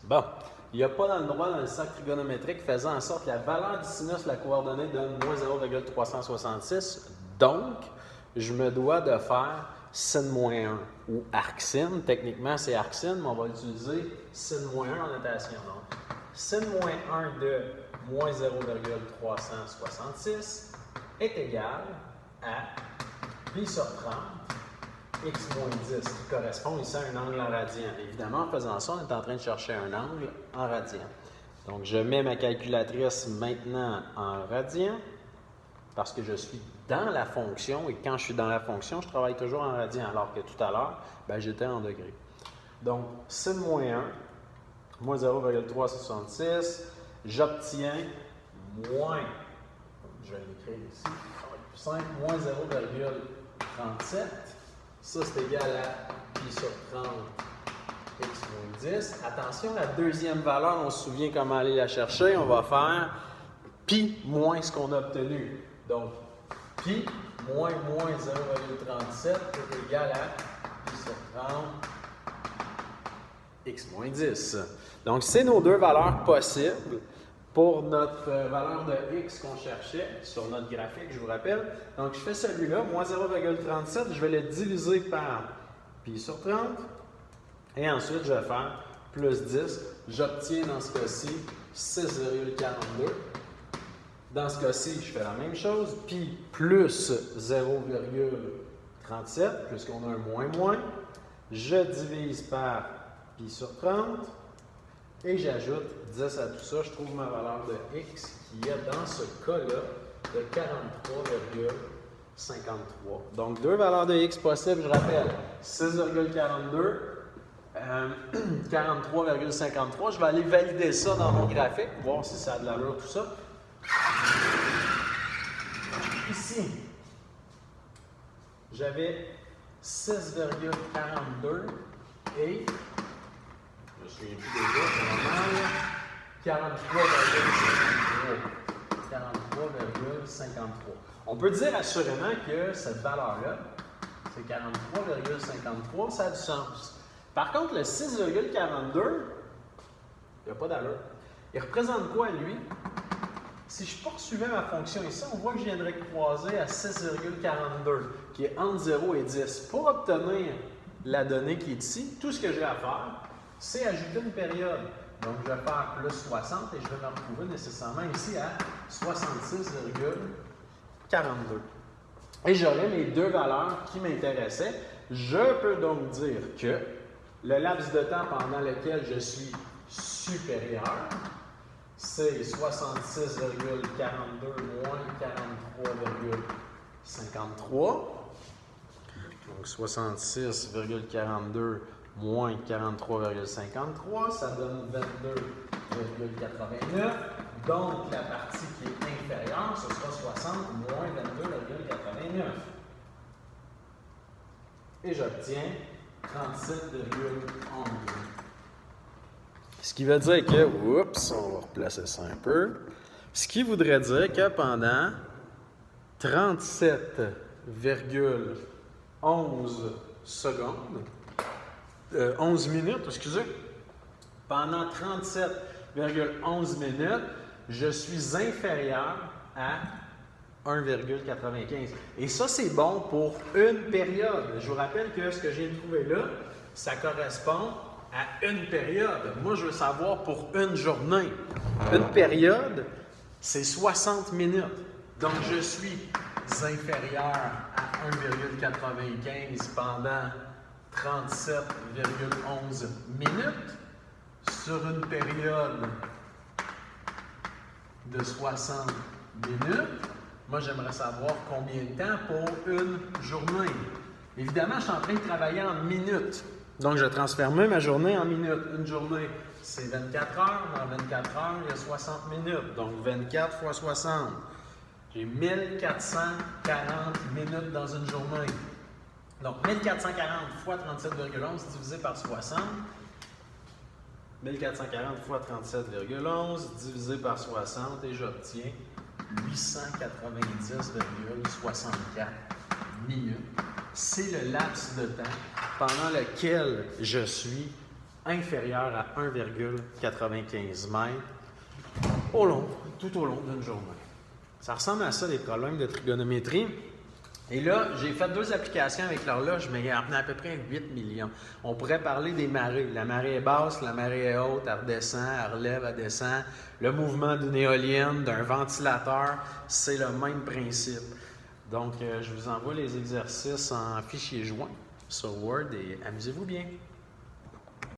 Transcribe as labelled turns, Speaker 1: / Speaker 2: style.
Speaker 1: Bon, il n'y a pas d'endroit dans le sac trigonométrique faisant en sorte que la valeur du sinus de la coordonnée donne moins 0,366. Donc, je me dois de faire sin moins 1 ou arcsin. Techniquement, c'est arcsin, mais on va utiliser sin moins 1 en notation. Donc, sin moins 1 de moins 0,366 est égal à pi sur 30 x moins 10, qui correspond ici à un angle en radian. Évidemment, en faisant ça, on est en train de chercher un angle en radian. Donc, je mets ma calculatrice maintenant en radian parce que je suis dans la fonction et quand je suis dans la fonction, je travaille toujours en radian alors que tout à l'heure, j'étais en degrés. Donc, sin moins 1, moins 0,366, j'obtiens moins, je vais l'écrire ici, ça va être plus simple, moins 0,37. Ça, c'est égal à pi sur 30 x moins 10. Attention, la deuxième valeur, on se souvient comment aller la chercher. On va faire pi moins ce qu'on a obtenu. Donc, pi moins 0,37 est égal à pi sur 30 x moins 10. Donc, c'est nos deux valeurs possibles pour notre valeur de x qu'on cherchait sur notre graphique, je vous rappelle. Donc, je fais celui-là, moins 0,37, je vais le diviser par pi sur 30. Et ensuite, je vais faire plus 10. J'obtiens dans ce cas-ci 6,42. Dans ce cas-ci, je fais la même chose. Pi plus 0,37, puisqu'on a un moins. Je divise par pi sur 30. Et j'ajoute 10 à tout ça, je trouve ma valeur de x qui est dans ce cas-là de 43,53. Donc, deux valeurs de x possibles, je rappelle, 6,42, 43,53. Je vais aller valider ça dans mon graphique, voir si ça a de l'allure tout ça. Ici, j'avais 6,42 et je me souviens plus déjà, c'est normal. 43,53. On peut dire assurément que cette valeur-là, c'est 43,53, ça a du sens. Par contre, le 6,42, il n'y a pas d'allure. Il représente quoi, lui? Si je poursuivais ma fonction ici, on voit que je viendrais croiser à 6,42, qui est entre 0 et 10. Pour obtenir la donnée qui est ici, tout ce que j'ai à faire, c'est ajouter une période. Donc, je vais faire plus 60 et je vais me retrouver nécessairement ici à 66,42. Et j'aurai mes deux valeurs qui m'intéressaient. Je peux donc dire que le laps de temps pendant lequel je suis supérieur, c'est 66,42 moins 43,53. Donc, 66,42 moins 43,53, ça donne 22,89. Donc, la partie qui est inférieure, ce sera 60 moins 22,89. Et j'obtiens 37,11. Ce qui veut dire que, oups, on va replacer ça un peu. Ce qui voudrait dire que pendant 37,11 secondes, 11 minutes, excusez. Pendant 37,11 minutes, je suis inférieur à 1,95. Et ça, c'est bon pour une période. Je vous rappelle que ce que j'ai trouvé là, ça correspond à une période. Moi, je veux savoir pour une journée. Une période, c'est 60 minutes. Donc, je suis inférieur à 1,95 pendant 37,11 minutes sur une période de 60 minutes. Moi, j'aimerais savoir combien de temps pour une journée. Évidemment, je suis en train de travailler en minutes. Donc, je transforme ma journée en minutes. Une journée, c'est 24 heures. Dans 24 heures, il y a 60 minutes. Donc, 24 fois 60. J'ai 1440 minutes dans une journée. Donc, 1440 fois 37,11 divisé par 60. 1440 fois 37,11 divisé par 60 et j'obtiens 890,64 minutes. C'est le laps de temps pendant lequel je suis inférieur à 1,95 mètres tout au long d'une journée. Ça ressemble à ça, les problèmes de trigonométrie. Et là, j'ai fait 2 applications avec l'horloge, mais il y en a à peu près 8 millions. On pourrait parler des marées. La marée est basse, la marée est haute, elle redescend, elle relève, elle descend. Le mouvement d'une éolienne, d'un ventilateur, c'est le même principe. Donc, je vous envoie les exercices en fichier joint sur Word et amusez-vous bien.